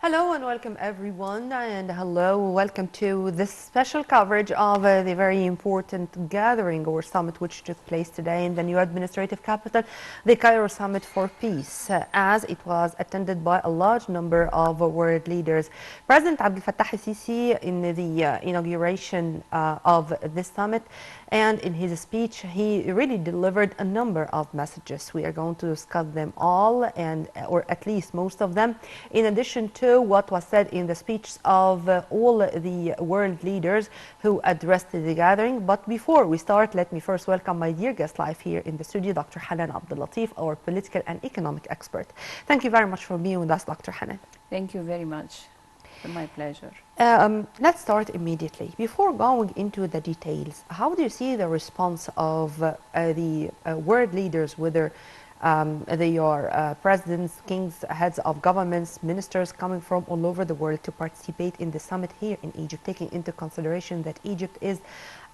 Hello and welcome everyone, and welcome to this special coverage of the very important gathering or summit which took place today in the new administrative capital, the Cairo Summit for Peace, as it was attended by a large number of world leaders. President Abdellatif al-Sisi, in the inauguration of this summit and in his speech, he really delivered a number of messages. We are going to discuss them all, or at least most of them, in addition to what was said in the speeches of all the world leaders who addressed the gathering. But before we start, let me first welcome my dear guest live here in the studio, Dr. Hanan Abdellatif, our political and economic expert. Thank you very much for being with us, Dr. Hanan. Thank you very much. My pleasure. Let's start immediately. Before going into the details, how do you see the response of the world leaders, whether they are presidents, kings, heads of governments, ministers coming from all over the world to participate in the summit here in Egypt, taking into consideration that Egypt is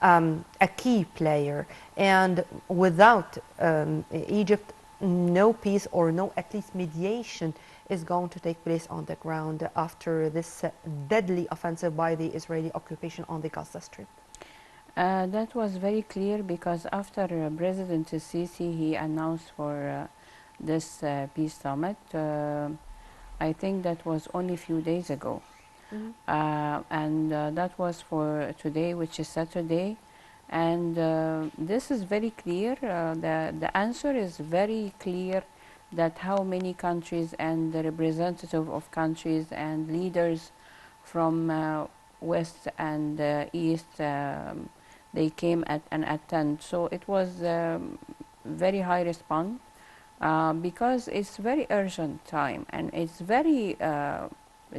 a key player, and without Egypt, no peace or no at least mediation is going to take place on the ground after this deadly offensive by the Israeli occupation on the Gaza Strip? That was very clear because after President Sisi he announced for this peace summit, I think that was only a few days ago. And that was for today, which is Saturday. And this is very clear. The answer is very clear, that how many countries and the representative of countries and leaders from West and East, they came and attend. So it was very high response because it's very urgent time and it's very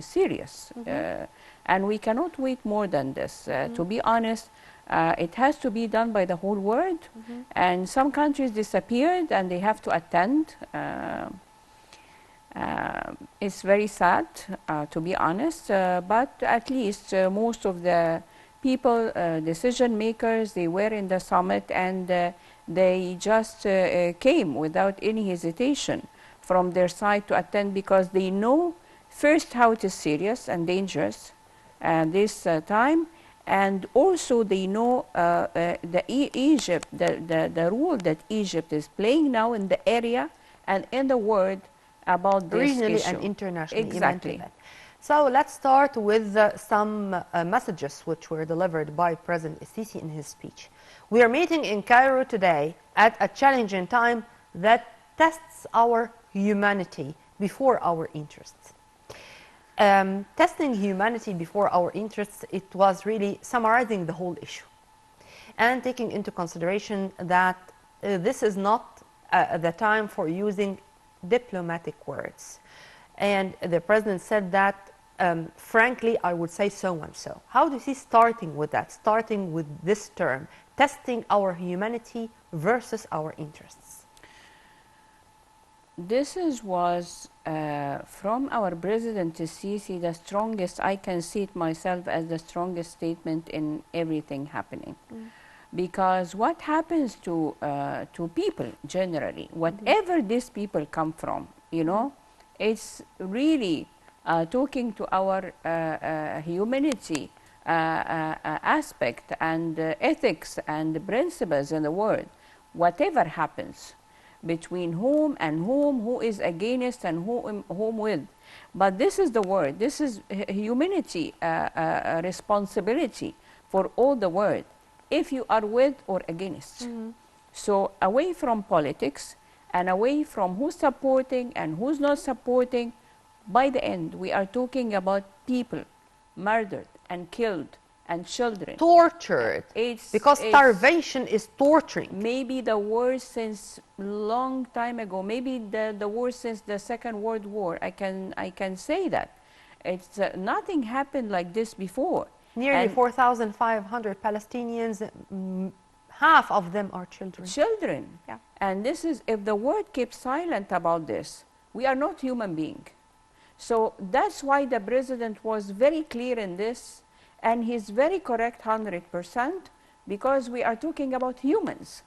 serious. And we cannot wait more than this. To be honest, it has to be done by the whole world, and some countries disappeared and they have to attend. It's very sad, to be honest, but at least most of the people, decision makers, they were in the summit, and they just came without any hesitation from their side to attend, because they know first how it is serious and dangerous this time. And also they know Egypt, the role that Egypt is playing now in the area and in the world about this regionally issue. And internationally. Exactly. So let's start with some messages which were delivered by President Sisi in his speech. We are meeting in Cairo today at a challenging time that tests our humanity before our interests. Testing humanity before our interests, it was really summarizing the whole issue and taking into consideration that this is not the time for using diplomatic words. And the president said that, frankly, I would say so and so. How do you see starting with that, starting with this term, testing our humanity versus our interests? This was from our President Sisi the strongest. I can see it myself as the strongest statement in everything happening. Because what happens to people generally, whatever these people come from, you know, it's really talking to our humanity aspect and ethics and principles in the world. Whatever happens, between whom and whom, who is against and whom with. But this is the word, this is humanity, responsibility for all the world, if you are with or against. So away from politics and away from who's supporting and who's not supporting, by the end we are talking about people murdered and killed and children tortured, because starvation is torturing. Maybe the worst since long time ago, maybe the worst since the Second World War. I can say that it's nothing happened like this before. Nearly 4,500 Palestinians, half of them are children. Children. Yeah. And this is, if the world keeps silent about this, we are not human beings. So that's why the president was very clear in this. And he's very correct 100%, because we are talking about humans.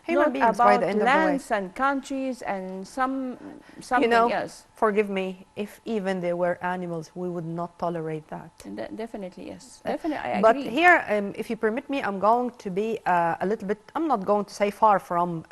Human Not beings by the about end of the way. lands and countries and You something know, else. forgive me, if even they were animals, we would not tolerate that. Definitely, yes. Definitely, I But agree. here, if you permit me, I'm going to be a little bit, I'm not going to say far from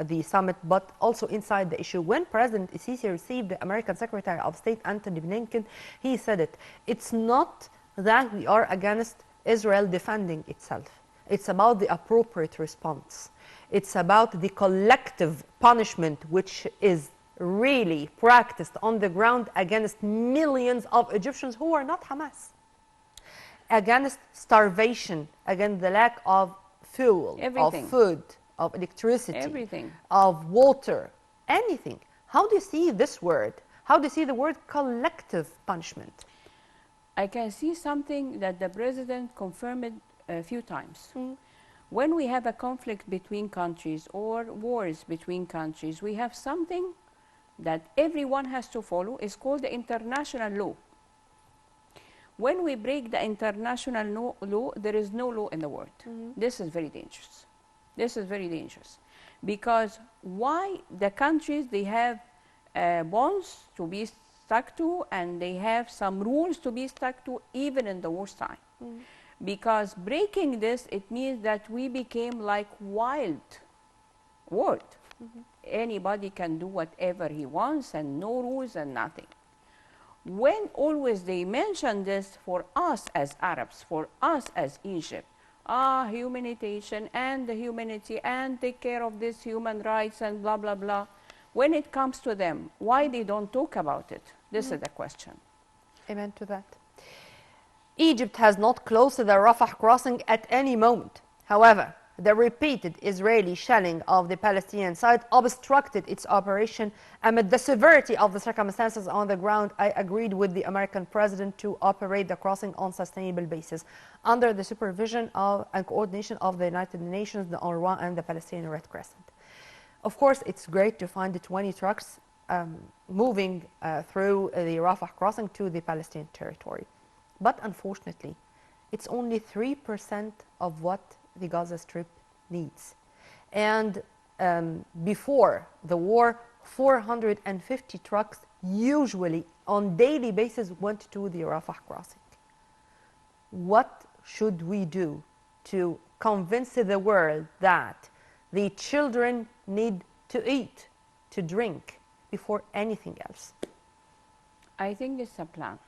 the summit, but also inside the issue. When President Sisi received the American Secretary of State Antony Blinken, he said it. It's not that we are against Israel defending itself. It's about the appropriate response. It's about the collective punishment which is really practiced on the ground against millions of Egyptians who are not Hamas, against starvation, against the lack of fuel, of Everything. food, of electricity, Everything. of water, anything. How do you see this word? How do you see the word collective punishment? I can see something that the president confirmed a few times. When we have a conflict between countries or wars between countries, we have something that everyone has to follow. It's called the international law. When we break the international law, there is no law in the world. This is very dangerous. This is very dangerous. Because why the countries, they have bonds to be stuck to, and they have some rules to be stuck to, even in the worst time. Because breaking this, it means that we became like wild world. Anybody can do whatever he wants and no rules and nothing. When always they mention this for us as Arabs, for us as Egypt, humanitarian and the humanity and take care of this human rights and blah, blah, blah. When it comes to them, why they don't talk about it? This is the question. Amen to that. Egypt has not closed the Rafah crossing at any moment. However, the repeated Israeli shelling of the Palestinian side obstructed its operation amid the severity of the circumstances on the ground. I agreed with the American president to operate the crossing on sustainable basis under the supervision of and coordination of the United Nations, the UNRWA, and the Palestinian Red Crescent. Of course, it's great to find the 20 trucks moving through the Rafah crossing to the Palestinian territory. But unfortunately, it's only 3% of what the Gaza Strip needs. And before the war, 450 trucks usually on daily basis went to the Rafah crossing. What should we do to convince the world that the children need to eat, to drink, before anything else? I think it's a plan.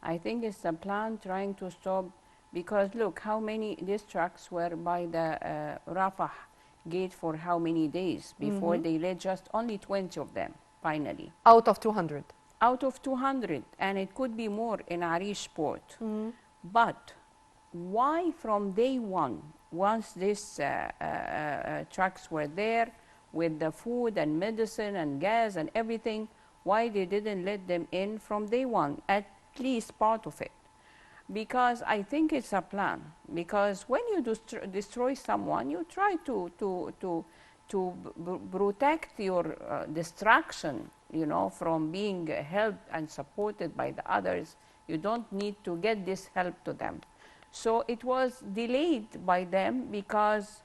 I think it's a plan trying to stop, because look how many these trucks were by the Rafah gate for how many days before they let just only 20 of them finally. Out of 200. Out of 200, and it could be more in Arish port. But why from day one, once these trucks were there with the food and medicine and gas and everything, why they didn't let them in from day one, at least part of it? Because I think it's a plan. Because when you destroy someone, you try to protect your destruction, you know, from being helped and supported by the others. You don't need to get this help to them. So it was delayed by them because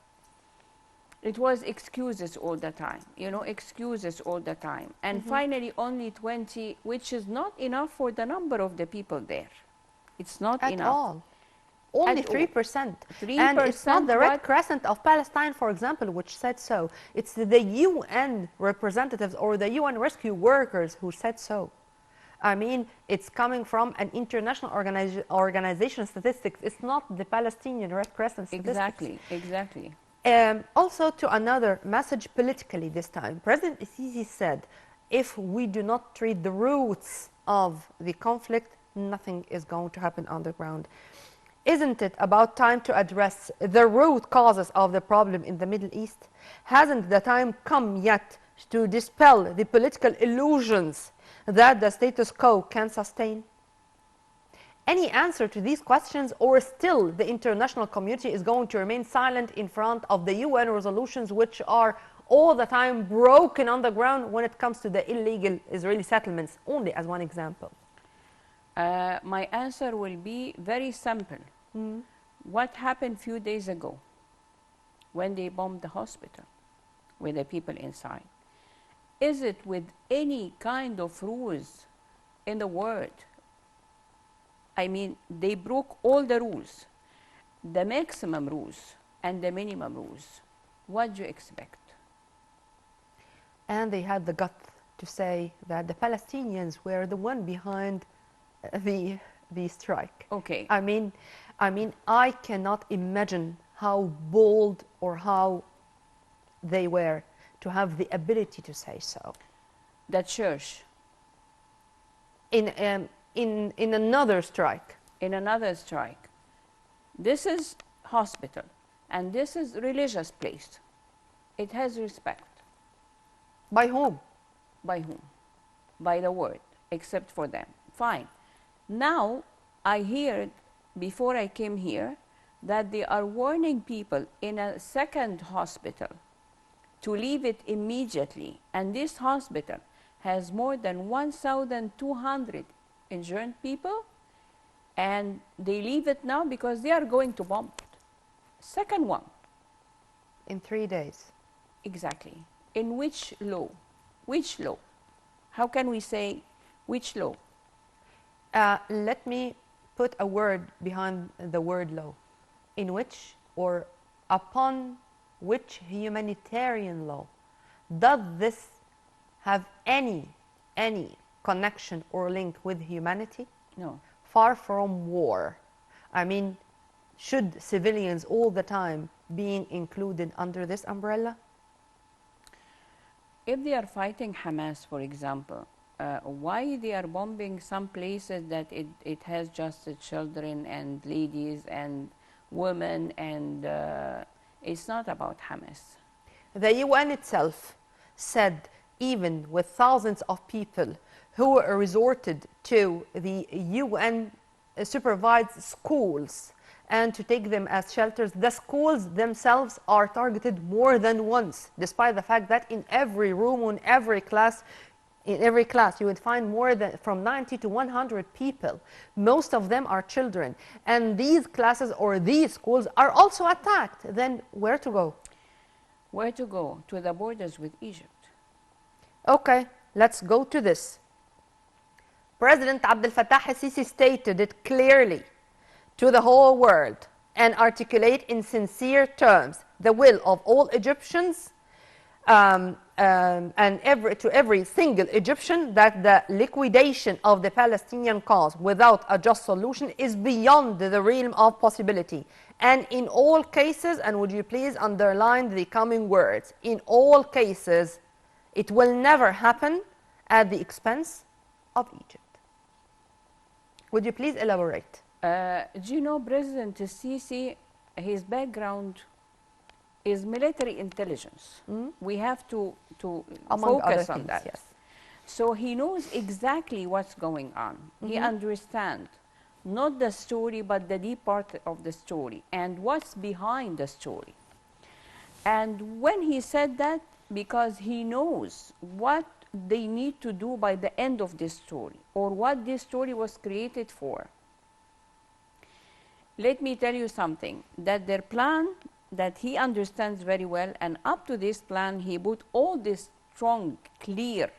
it was excuses all the time, you know, excuses all the time. And finally only 20, which is not enough for the number of the people there. It's not At enough. all. Only At all. 3%. 3%, And it's not the Red what- Crescent of Palestine, for example, which said so. It's the UN representatives or the UN rescue workers who said so. I mean, it's coming from an international organization statistics. It's not the Palestinian Red Crescent statistics. Exactly, exactly. Also, to another message politically this time, President Sisi said, if we do not treat the roots of the conflict, nothing is going to happen on the ground. Isn't it about time to address the root causes of the problem in the Middle East? Hasn't the time come yet to dispel the political illusions that the status quo can sustain? Any answer to these questions, or still the international community is going to remain silent in front of the UN resolutions, which are all the time broken on the ground when it comes to the illegal Israeli settlements, only as one example? My answer will be very simple. What happened few days ago? when they bombed the hospital with the people inside? Is it with any kind of rules in the world? I mean, they broke all the rules, the maximum rules and the minimum rules. What do you expect? And they had the guts to say that the Palestinians were the one behind the strike. Okay. I cannot imagine how bold or how they were to have the ability to say so. The church. In another strike. In another strike. This is hospital, and this is religious place. It has respect. By whom? By whom? By the word, except for them. Fine. Now, I heard, before I came here, that they are warning people in a second hospital to leave it immediately. And this hospital has more than 1,200 injured people, and they leave it now because they are going to bomb it. Second one. In 3 days. Exactly. In which law? Which law? How can we say which law? Let me put a word behind the word law. In which or upon which humanitarian law? Does this have any connection or link with humanity? No. Far from war. I mean, should civilians all the time being included under this umbrella? If they are fighting Hamas, for example, why they are bombing some places that it has just children and ladies and women, and it's not about Hamas. The UN itself said even with thousands of people who resorted to the UN supervised schools and to take them as shelters, the schools themselves are targeted more than once, despite the fact that in every room, in every class, you would find more than from 90 to 100 people. Most of them are children. And these classes or these schools are also attacked. Then where to go? Where to go? To the borders with Egypt. Okay, let's go to this. President Abdel Fattah al-Sisi stated it clearly to the whole world and articulate in sincere terms the will of all Egyptians and to every single Egyptian that the liquidation of the Palestinian cause without a just solution is beyond the realm of possibility. And in all cases, and would you please underline the coming words, in all cases, it will never happen at the expense of Egypt. Would you please elaborate? Do you know President Sisi, his background is military intelligence. We have to focus on that. Yes. So he knows exactly what's going on. He understands not the story, but the deep part of the story and what's behind the story. And when he said that, because he knows what they need to do by the end of this story, or what this story was created for. Let me tell you something, that their plan that he understands very well, and up to this plan, he put all this strong, clear,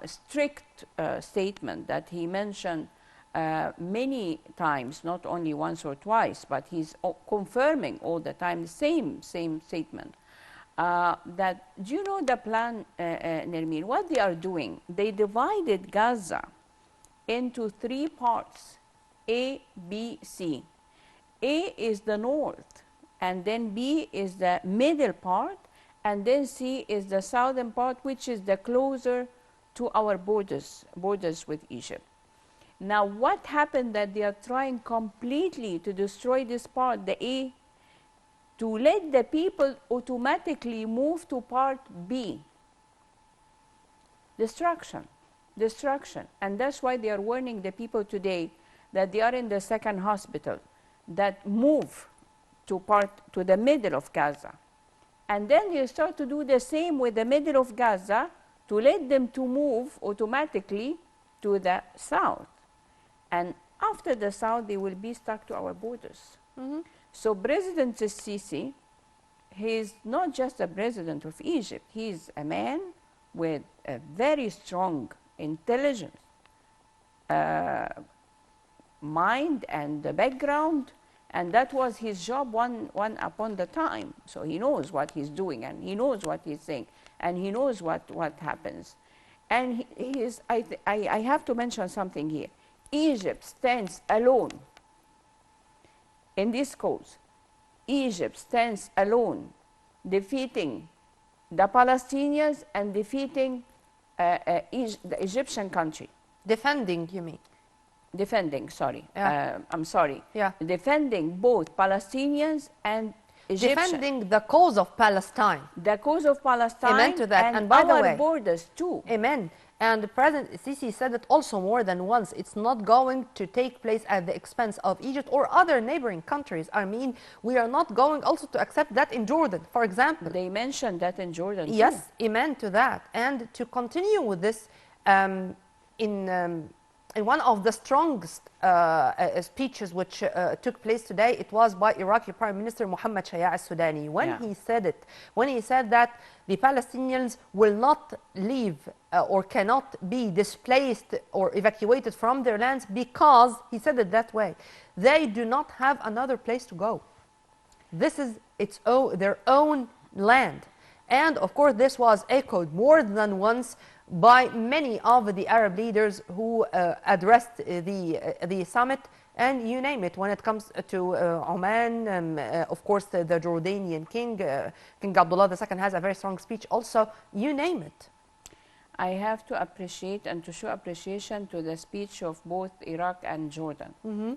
strict statement that he mentioned many times, not only once or twice, but he's confirming all the time the same statement. That, do you know the plan, Nermeen? What they are doing? They divided Gaza into 3 parts, A, B, C. A is the north, and then B is the middle part, and then C is the southern part, which is the closer to our borders with Egypt. Now, what happened that they are trying completely to destroy this part, the A, to let the people automatically move to part B. Destruction. And that's why they are warning the people today that they are in the second hospital, that move to the middle of Gaza. And then they start to do the same with the middle of Gaza to let them to move automatically to the south. And after the south, they will be stuck to our borders. So President Sisi he's not just the president of Egypt. He's a man with a very strong intelligence, mind and the background, and that was his job one upon the time. So he knows what he's doing, and he knows what he's saying, and he knows what happens. And I have to mention something here. Egypt stands alone in this cause. Egypt stands alone, defeating the Palestinians and defeating the Egyptian country. Defending, you mean? Defending, sorry. Yeah. I'm sorry. Yeah. Defending both Palestinians and Egyptians. Defending the cause of Palestine. The cause of Palestine. Amen to that. And by the our way, borders too. Amen. And President Sisi said it also more than once. It's not going to take place at the expense of Egypt or other neighboring countries. I mean, we are not going also to accept that in Jordan, for example. They mentioned that in Jordan too. Yes, amen to that. And to continue with this, in one of the strongest speeches which took place today, it was by Iraqi Prime Minister Mohammed Shaya al-Sudani. When he said that the Palestinians will not leave or cannot be displaced or evacuated from their lands because, he said it that way, they do not have another place to go. This is their own land. And of course, this was echoed more than once by many of the Arab leaders who addressed the summit, and you name it. When it comes to Oman, of course, the Jordanian king, King Abdullah II, has a very strong speech also. You name it. I have to appreciate and to show appreciation to the speech of both Iraq and Jordan. Mm-hmm.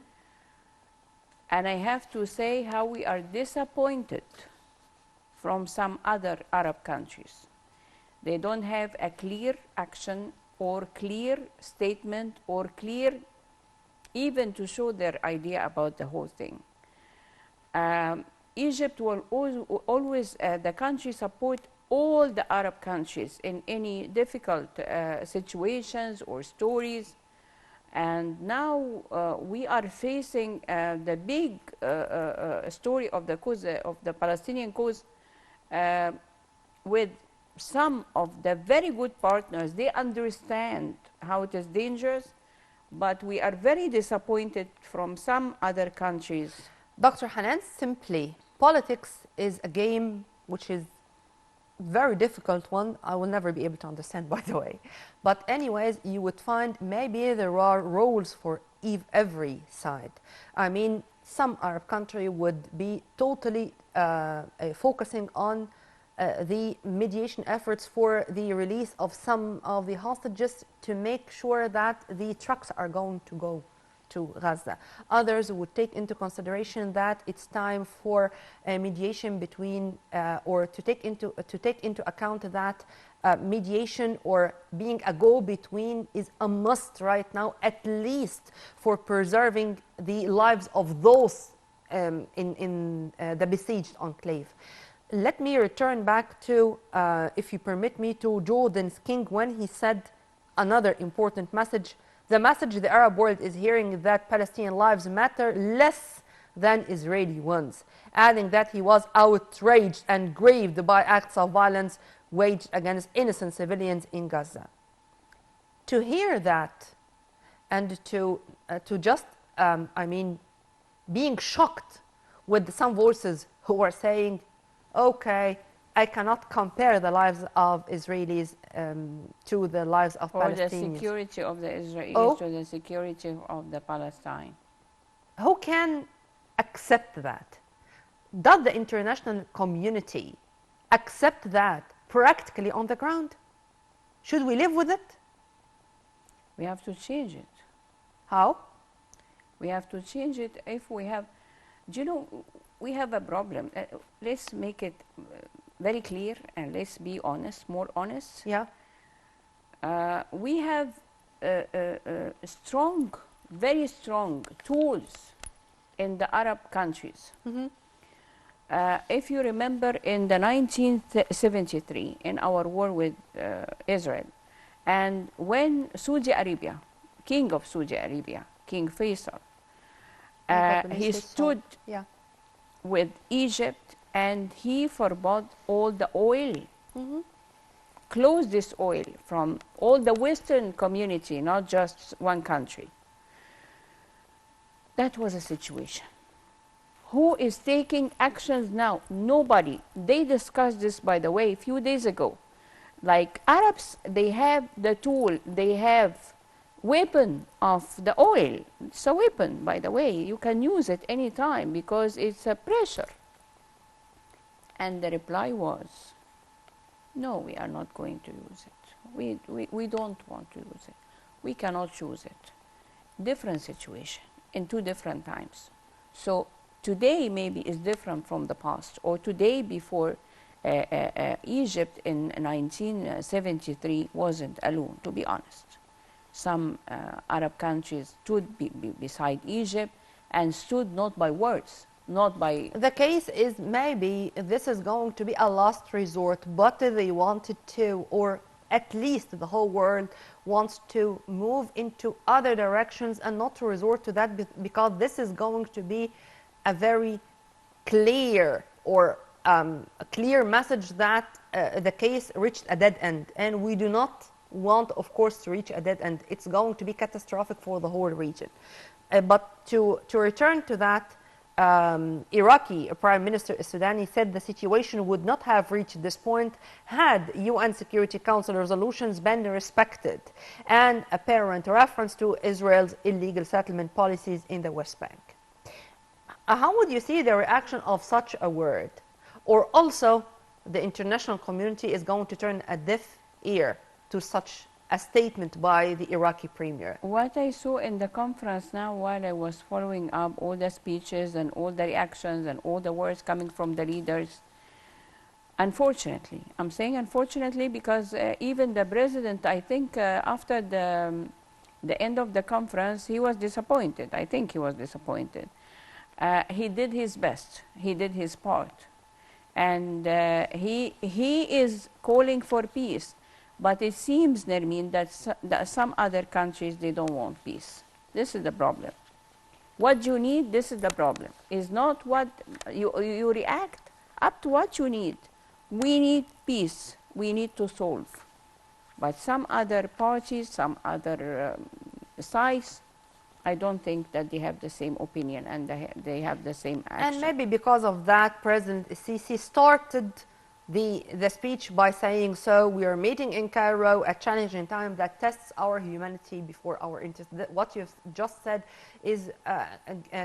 And I have to say how we are disappointed from some other Arab countries. They don't have a clear action or clear statement or clear even to show their idea about the whole thing. Egypt will always the country support all the Arab countries in any difficult situations or stories. And now we are facing the big story of the cause of the Palestinian cause with some of the very good partners. They understand how it is dangerous, but we are very disappointed from some other countries. Dr. Hanan, simply, politics is a game which is very difficult one. I will never be able to understand, by the way. But anyways, you would find maybe there are roles for every side. I mean, some Arab country would be totally focusing on the mediation efforts for the release of some of the hostages to make sure that the trucks are going to go to Gaza. Others would take into consideration that it's time for a mediation between, or to take into account that mediation or being a go-between is a must right now, at least for preserving the lives of those in the besieged enclave. Let me return back to, if you permit me, to Jordan's king when he said another important message. The message the Arab world is hearing that Palestinian lives matter less than Israeli ones, adding that he was outraged and grieved by acts of violence waged against innocent civilians in Gaza. To hear that and to just, I mean, being shocked with some voices who are saying, okay, I cannot compare the lives of Israelis to the lives of Palestinians. Or the security of the Israelis to the security of the Palestine. Who can accept that? Does the international community accept that practically on the ground? Should we live with it? We have to change it. How? We have to change it if we have, do you know, we have a problem. Let's make it very clear and let's be honest, more honest. Yeah. We have strong, very strong tools in the Arab countries. Mm-hmm. If you remember in the 1973, in our war with Israel, and when Saudi Arabia, King of Saudi Arabia, King Faisal, he stood with Egypt and he forbade all the oil, closed this oil from all the Western community, not just one country. That was a situation. Who is taking actions now? Nobody. They discussed this, by the way, a few days ago. Like Arabs, they have the tool, they have weapon of the oil. It's a weapon, by the way. You can use it anytime because it's a pressure. And the reply was, no, we are not going to use it. We don't want to use it. We cannot choose it. Different situation in two different times. So today maybe is different from the past, or today before Egypt in 1973 wasn't alone, to be honest. Some Arab countries stood beside Egypt and stood not by words, not by... The case is maybe this is going to be a last resort, but they wanted to, or at least the whole world wants to move into other directions and not to resort to that, because this is going to be a very clear or a clear message that the case reached a dead end, and we do not want, of course, to reach a dead end. It's going to be catastrophic for the whole region. But to return to that, Iraqi Prime Minister Sudani said the situation would not have reached this point had UN Security Council resolutions been respected, and apparent reference to Israel's illegal settlement policies in the West Bank. How would you see the reaction of such a word? Or also, the international community is going to turn a deaf ear to such a statement by the Iraqi premier? What I saw in the conference now, while I was following up all the speeches and all the reactions and all the words coming from the leaders, unfortunately, I'm saying unfortunately because even the president, I think after the end of the conference, he was disappointed. I think he was disappointed. He did his best. He did his part. And he is calling for peace. But it seems, Nermeen, that some other countries, they don't want peace. This is the problem. What you need, this is the problem. Is not what you react up to what you need. We need peace. We need to solve. But some other parties, some other sides, I don't think that they have the same opinion and they have the same action. And maybe because of that, President Sisi started the speech by saying, so we are meeting in Cairo at challenging time that tests our humanity before our interest. What you've just said is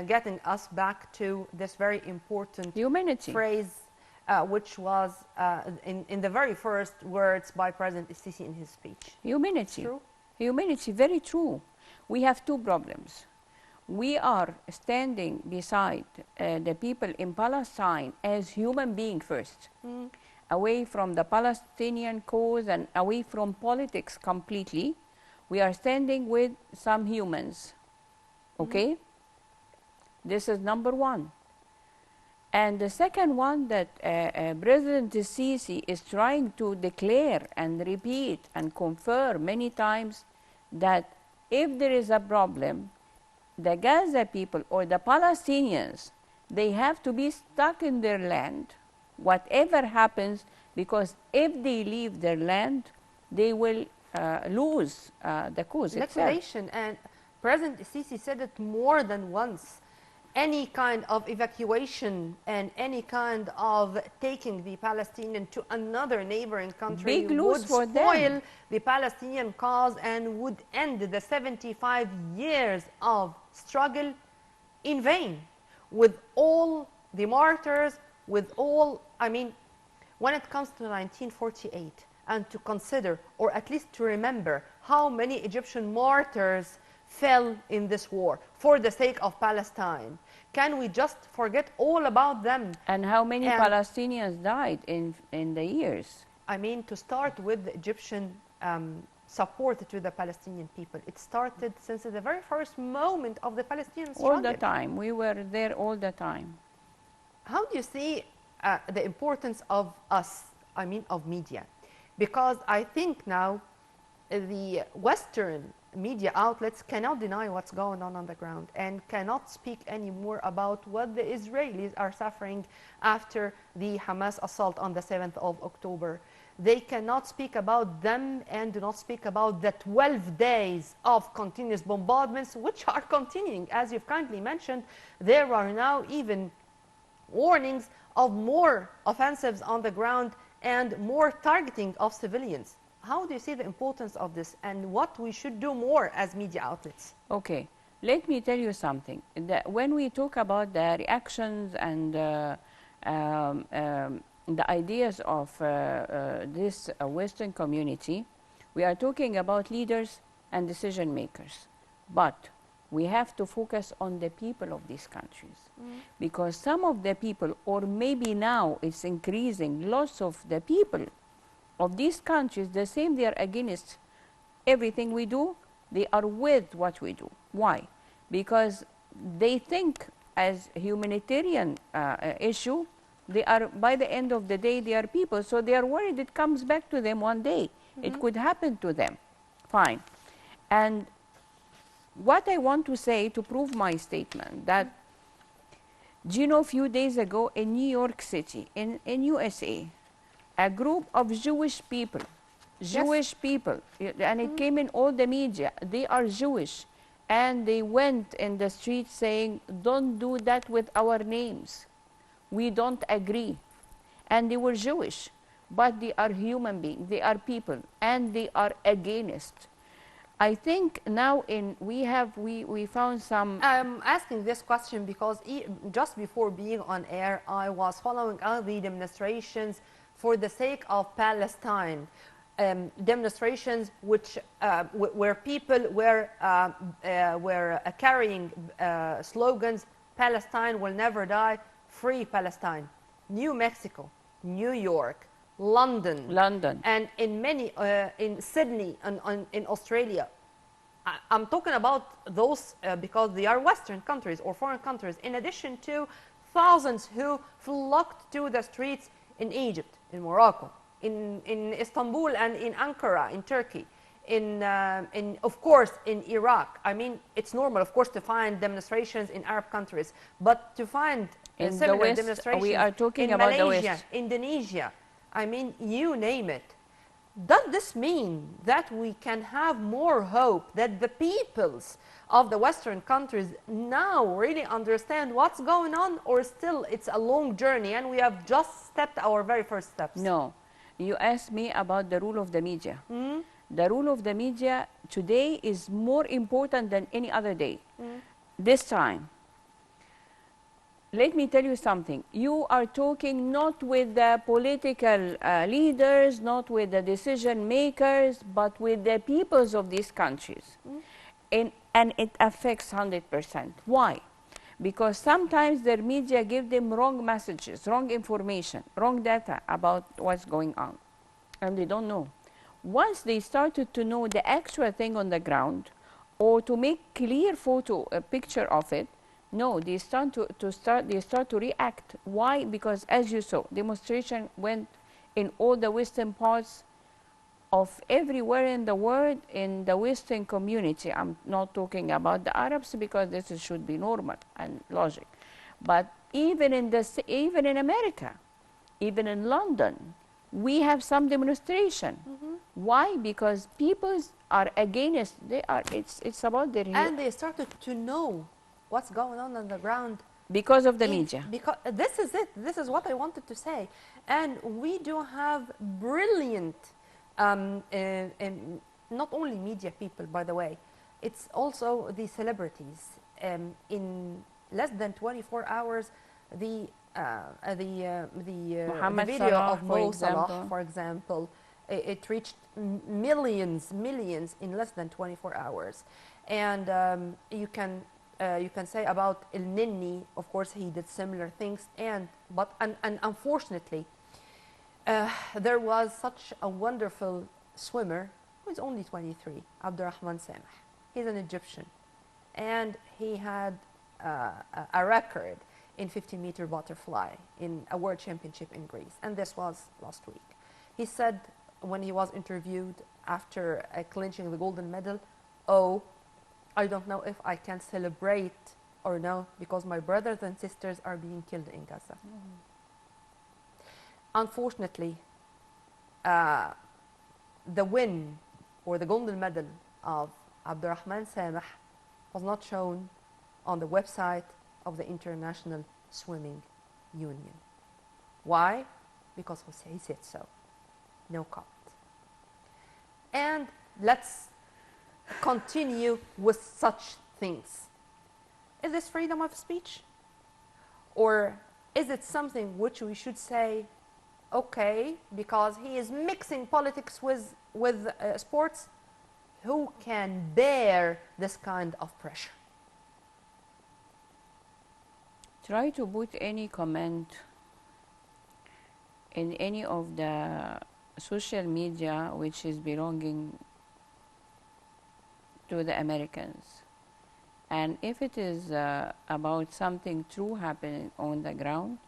getting us back to this very important humanity phrase, which was in the very first words by President Sisi in his speech. Humanity. True? Humanity, very true. We have two problems. We are standing beside the people in Palestine as human beings first, away from the Palestinian cause and away from politics completely. We are standing with some humans, okay? This is number one. And the second one, that President Sisi is trying to declare and repeat and confirm many times that if there is a problem, the Gaza people or the Palestinians, they have to be stuck in their land, whatever happens, because if they leave their land, they will lose the cause itself. And President Sisi said it more than once. Any kind of evacuation and any kind of taking the Palestinian to another neighboring country would spoil the Palestinian cause and would end the 75 years of struggle in vain, with all the martyrs, with all, I mean, when it comes to 1948, and to consider, or at least to remember, how many Egyptian martyrs fell in this war for the sake of Palestine. Can we just forget all about them? And how many Palestinians died in the years? I mean, to start with the Egyptian support to the Palestinian people. It started since the very first moment of the Palestinian struggle. All the time. We were there all the time. How do you see the importance of us, I mean of media? Because I think now the Western media outlets cannot deny what's going on the ground and cannot speak anymore about what the Israelis are suffering after the Hamas assault on the 7th of October. They cannot speak about them and do not speak about the 12 days of continuous bombardments, which are continuing. As you've kindly mentioned, there are now even warnings of more offensives on the ground and more targeting of civilians. How do you see the importance of this and what we should do more as media outlets? Okay, let me tell you something. When we talk about the reactions and the ideas of this Western community, we are talking about leaders and decision makers. But we have to focus on the people of these countries. Because some of the people, or maybe now it's increasing, lots of the people of these countries, the same they are against everything we do, they are with what we do. Why? Because they think as a humanitarian issue, they are, by the end of the day, they are people, so they are worried it comes back to them one day. It could happen to them. Fine. And what I want to say to prove my statement, that, do you know, a few days ago in New York City, in USA, a group of Jewish people, and it came in all the media, they are Jewish, and they went in the street saying, don't do that with our names. We don't agree. And they were Jewish, but they are human beings, they are people, and they are against. I think now we found some. I'm asking this question because just before being on air, I was following all the demonstrations for the sake of Palestine. Demonstrations where people were carrying slogans: Palestine will never die, free Palestine. New Mexico, New York, London, and in many in Sydney and in Australia. I'm talking about those because they are Western countries or foreign countries, in addition to thousands who flocked to the streets in Egypt, in Morocco, in Istanbul and in Ankara, in Turkey, in of course in Iraq. I mean, it's normal, of course, to find demonstrations in Arab countries, but to find similar demonstrations we are talking in about Malaysia, the West. Indonesia, I mean, you name it. Does this mean that we can have more hope that the peoples of the Western countries now really understand what's going on, or still it's a long journey and we have just stepped our very first steps? No. You asked me about the role of the media. The role of the media today is more important than any other day. This time, let me tell you something. You are talking not with the political leaders, not with the decision makers, but with the peoples of these countries. And it affects 100%. Why? Because sometimes their media give them wrong messages, wrong information, wrong data about what's going on. And they don't know. Once they started to know the actual thing on the ground, or to make clear a picture of it, no, they start to react. Why? Because as you saw, demonstration went in all the Western parts of everywhere in the world, in the Western community. I'm not talking about the Arabs because this should be normal and logic. But even in America, even in London, we have some demonstration. Why? Because people are against. It's about their. And they started to know what's going on the ground because of the media. Because this is it. This is what I wanted to say. And we do have brilliant, not only media people, by the way, it's also the celebrities. In less than 24 hours, the video Salah, of Mo Salah, for example, it reached millions in less than 24 hours. And you can say about El Nini, of course, he did similar things. But unfortunately, there was such a wonderful swimmer who is only 23, Abdurrahman Samah. He's an Egyptian, and he had a record in 50-meter butterfly in a world championship in Greece, and this was last week. He said when he was interviewed after clinching the golden medal, oh, I don't know if I can celebrate or no because my brothers and sisters are being killed in Gaza. Unfortunately, the win or the golden medal of Abdurrahman Samah was not shown on the website of the International Swimming Union. Why? Because he said so. No comment. And let's continue with such things. Is this freedom of speech? Or is it something which we should say, okay, because he is mixing politics with sports, who can bear this kind of pressure? Try to put any comment in any of the social media which is belonging to the Americans. And if it is about something true happening on the ground,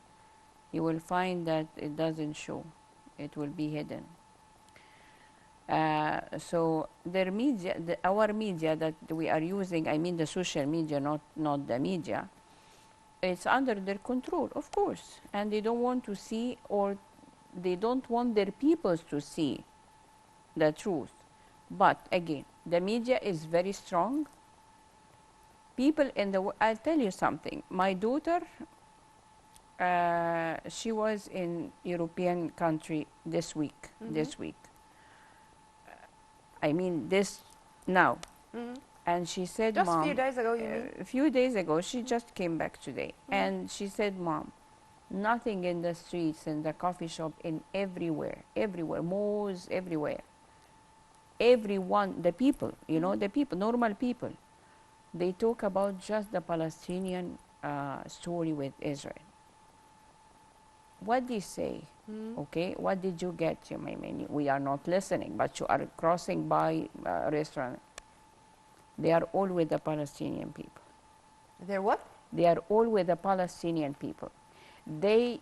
you will find that it doesn't show. It will be hidden. So their media, our media that we are using, I mean the social media, not the media, it's under their control, of course. And they don't want to see, or they don't want their peoples to see the truth. But again, the media is very strong. People in the, I'll tell you something. My daughter, she was in European country this week. This week. I mean this now. And she said, just Mom, a few days ago, you mean? A few days ago, she just came back today. And she said, Mom, nothing in the streets, in the coffee shop, in everywhere, malls, everywhere. Everyone, the people, you know, the people, normal people, they talk about just the Palestinian story with Israel. What do you say? Okay, what did you get? I mean, we are not listening, but you are crossing by a restaurant. They are all with the Palestinian people. They're what? They are all with the Palestinian people. They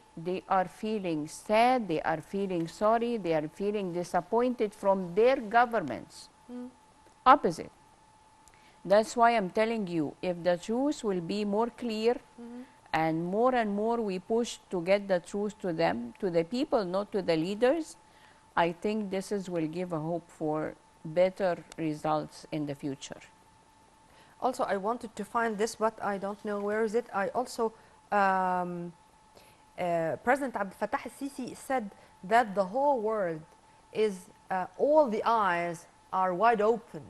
are feeling sad, they are feeling sorry, they are feeling disappointed from their governments. Opposite. That's why I'm telling you, if the truth will be more clear and more we push to get the truth to them, to the people, not to the leaders, I think this will give a hope for better results in the future. Also, I wanted to find this, but I don't know where is it. I also, President Abdel Fattah al-Sisi said that the whole world is, all the eyes are wide open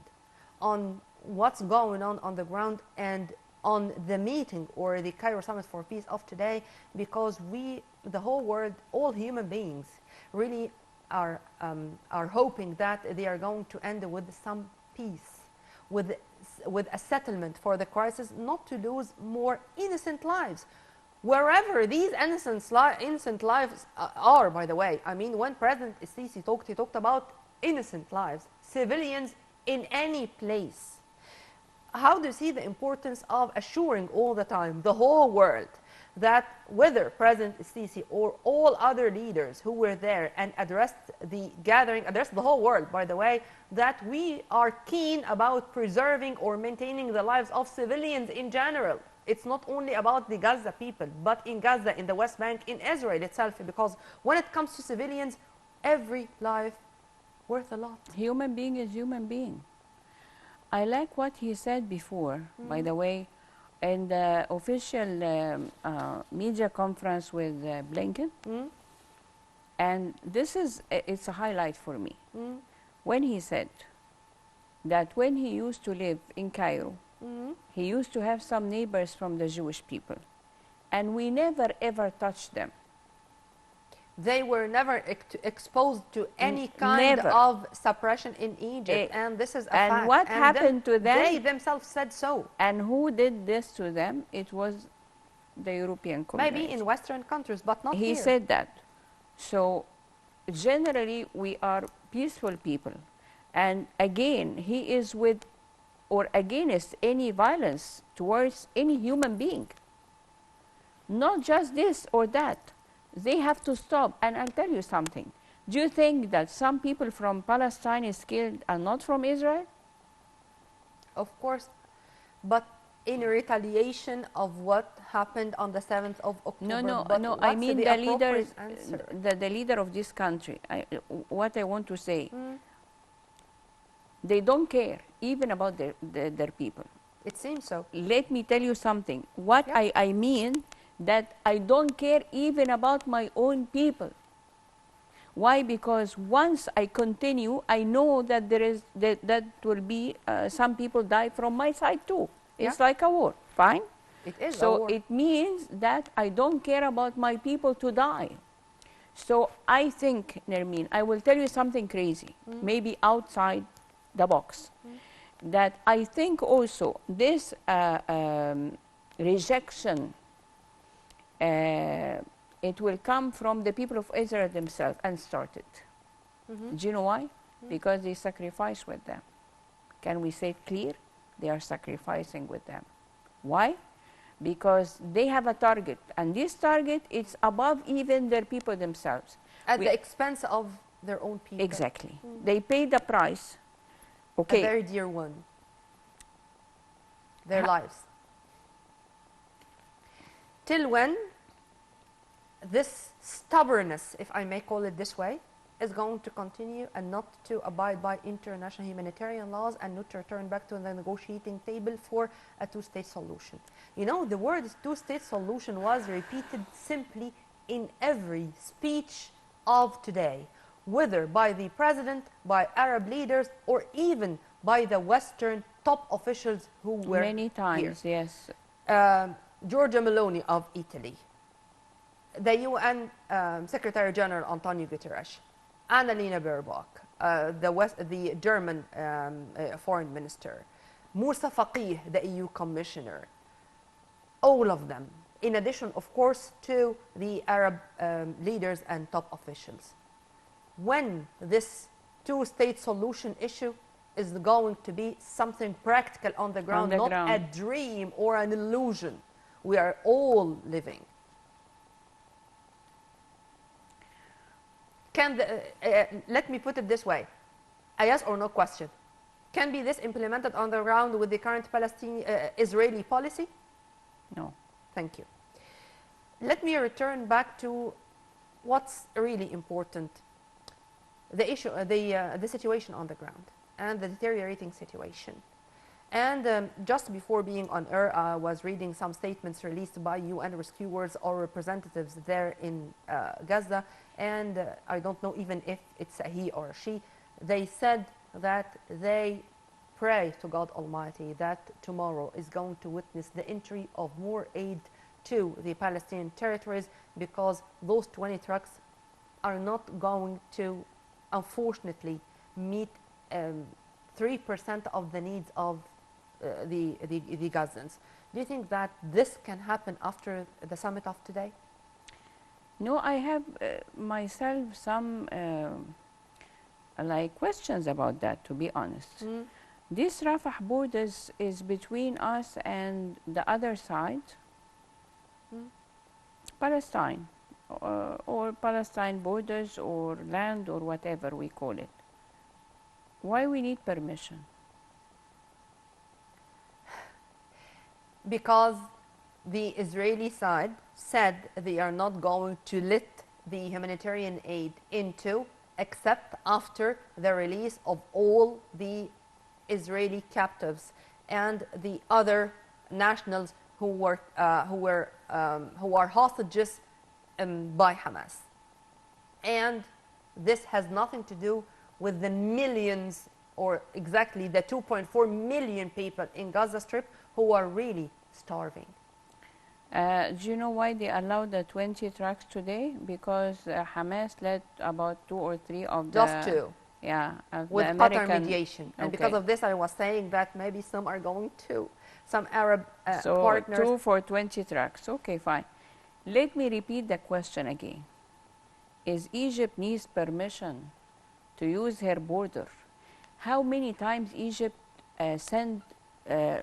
on what's going on the ground and on the meeting or the Cairo Summit for Peace of today, because the whole world, all human beings, really are hoping that they are going to end with some peace, with a settlement for the crisis, not to lose more innocent lives. Wherever these innocent lives are, by the way. I mean, when President Sisi talked, he talked about innocent lives, civilians in any place. How do you see the importance of assuring all the time the whole world that whether President Sisi or all other leaders who were there and addressed the gathering, addressed the whole world, by the way, that we are keen about preserving or maintaining the lives of civilians in general? It's not only about the Gaza people, but in Gaza, in the West Bank, in Israel itself, because when it comes to civilians, every life worth a lot. Human being is human being. I like what he said before, by the way, in the official media conference with Blinken. And this is, it's a highlight for me. When he said that when he used to live in Cairo, he used to have some neighbors from the Jewish people, and we never ever touched them. They were never exposed to any kind of suppression in Egypt, and this is a fact. And what happened to them? They themselves said so. And who did this to them? It was the European community. Maybe in Western countries, but not here. He said that. So generally, we are peaceful people. And again, he is with or against any violence towards any human being. Not just this or that. They have to stop. And I'll tell you something. Do you think that some people from Palestine is killed and not from Israel? of course, but in retaliation of what happened on the 7th of October. No, But no. I what's mean the the appropriate leaders, answer? the leader of this country. What I want to say, they don't care even about their people. It seems so. Let me tell you something. What Yeah. I mean that I don't care even about my own people. Why? Because once I continue, I know that there is that will be some people die from my side too. Yeah. It's like a war. Fine. It is a So war. it means that I don't care about my people to die. So I think, Nermeen, I will tell you something crazy, maybe outside the box, that I think also this rejection, it will come from the people of Israel themselves and started. Do you know why? Because they sacrifice with them. Can we say it clear? They are sacrificing with them. Why? Because they have a target, and this target is above even their people themselves. At the expense of their own people. Exactly. They pay the price. Okay. A very dear one. Their lives. Till when this stubbornness, if I may call it this way, is going to continue and not to abide by international humanitarian laws and not to return back to the negotiating table for a two-state solution. You know, the word two-state solution was repeated simply in every speech of today, whether by the president, by Arab leaders, or even by the Western top officials who were many times, here. yes. Giorgia Meloni of Italy, the UN Secretary General Antonio Guterres, Annalena Baerbock, the German foreign minister, Moussa Faqih, the EU commissioner, all of them, in addition, of course, to the Arab leaders and top officials. When this two-state solution issue is going to be something practical on the ground, not a dream or an illusion we are all living. Let me put it this way, a yes or no question. Can be this implemented on the ground with the current Palestinian-Israeli policy? No. Thank you. Let me return back to what's really important, the issue, the situation on the ground and the deteriorating situation. And just before being on air, I was reading some statements released by UN rescuers or representatives there in Gaza, and I don't know even if it's a he or a she. They said that they pray to God Almighty that tomorrow is going to witness the entry of more aid to the Palestinian territories, because those 20 trucks are not going to, unfortunately, meet 3% of the needs of the Gazans. Do you think that this can happen after the summit of today? No, I have myself some like questions about that, to be honest. This Rafah borders is between us and the other side, Palestine, or Palestine borders or land or whatever we call it. Why we need permission? Because the Israeli side said they are not going to let the humanitarian aid into except after the release of all the Israeli captives and the other nationals who are hostages by Hamas. And this has nothing to do with the millions, or exactly the 2.4 million people in Gaza Strip who are really starving. Do you know why they allowed the 20 trucks today? Because Hamas let about 2 or 3 of the... Just 2. Yeah, of with the American... Qatar mediation. And because of this, I was saying that maybe some are going to, some Arab partners. So 2 for 20 trucks. Okay, fine. Let me repeat the question again. Is Egypt needs permission to use her border? How many times Egypt sent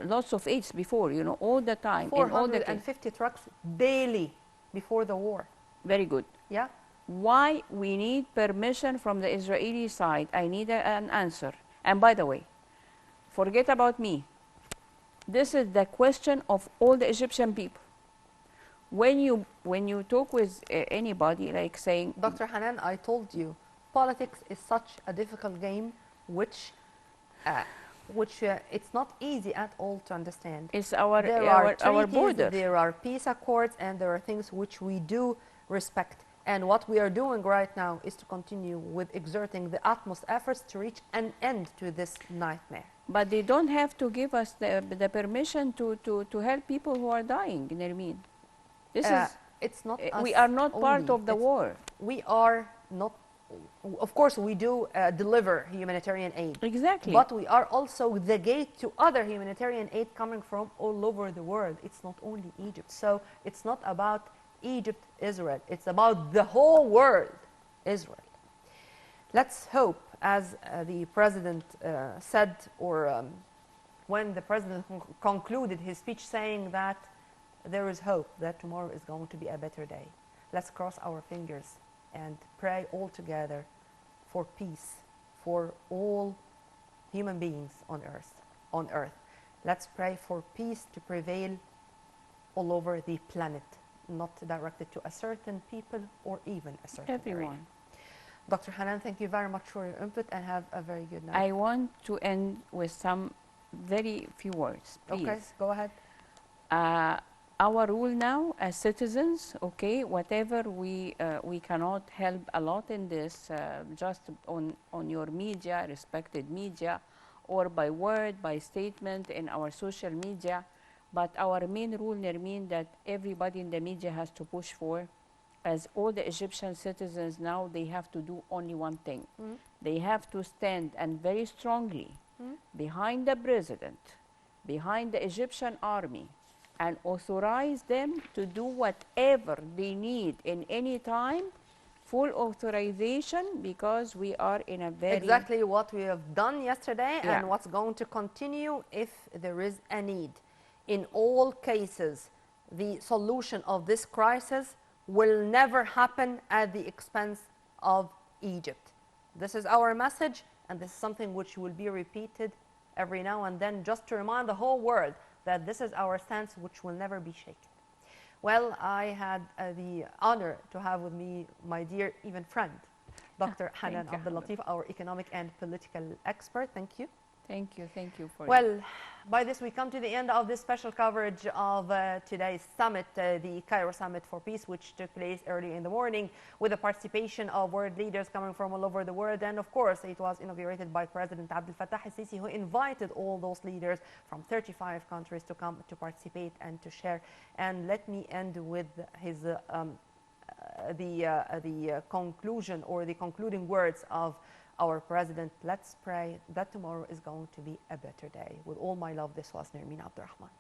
lots of aids before, you know, all the time. 450 trucks daily before the war. Very good. Yeah. Why we need permission from the Israeli side? I need an answer. And by the way, forget about me. This is the question of all the Egyptian people. When you talk with anybody, like saying, Dr. Hanan, I told you, politics is such a difficult game, which, uh, it's not easy at all to understand. it's our There are our treaties, border. there are peace accords, and there are things which we do respect. And what we are doing right now is to continue with exerting the utmost efforts to reach an end to this nightmare. But they don't have to give us the permission to help people who are dying, Nermeen. This is It's not us we are not part only. of the war. We are not. Of course, we do deliver humanitarian aid. Exactly. But we are also the gate to other humanitarian aid coming from all over the world. It's not only Egypt. So it's not about Egypt, Israel. It's about the whole world, Israel. Let's hope, as the president said, or when the president concluded his speech saying that there is hope that tomorrow is going to be a better day. Let's cross our fingers and pray all together for peace for all human beings on earth. Let's pray for peace to prevail all over the planet, not directed to a certain people or even a certain Everyone. area. Dr. Hanan, thank you very much for your input and have a very good night. I want to end with some very few words, please. Okay, go ahead. Our rule now as citizens, okay, whatever we cannot help a lot in this, just on your media, respected media, or by word, by statement in our social media. But our main rule, Nermeen, that everybody in the media has to push for, as all the Egyptian citizens now, they have to do only one thing. They have to stand, and very strongly, behind the president, behind the Egyptian army, and authorize them to do whatever they need in any time, full authorization, because we are in a very... Exactly what we have done yesterday Yeah. and what's going to continue if there is a need. In all cases, the solution of this crisis will never happen at the expense of Egypt. This is our message, and this is something which will be repeated every now and then, just to remind the whole world that this is our stance, which will never be shaken. Well, I had the honor to have with me my dear even friend, Dr. Hanan you, Abdellatif, our economic and political expert. Thank you. Thank you for Well, by this we come to the end of this special coverage of today's summit, the Cairo Summit for Peace, which took place early in the morning with the participation of world leaders coming from all over the world. And of course, it was inaugurated by President Abdel Sisi, who invited all those leaders from 35 countries to come to participate and to share. And let me end with his the conclusion or the concluding words of our president. Let's pray that tomorrow is going to be a better day. With all my love, this was Nermeen Abdurrahman.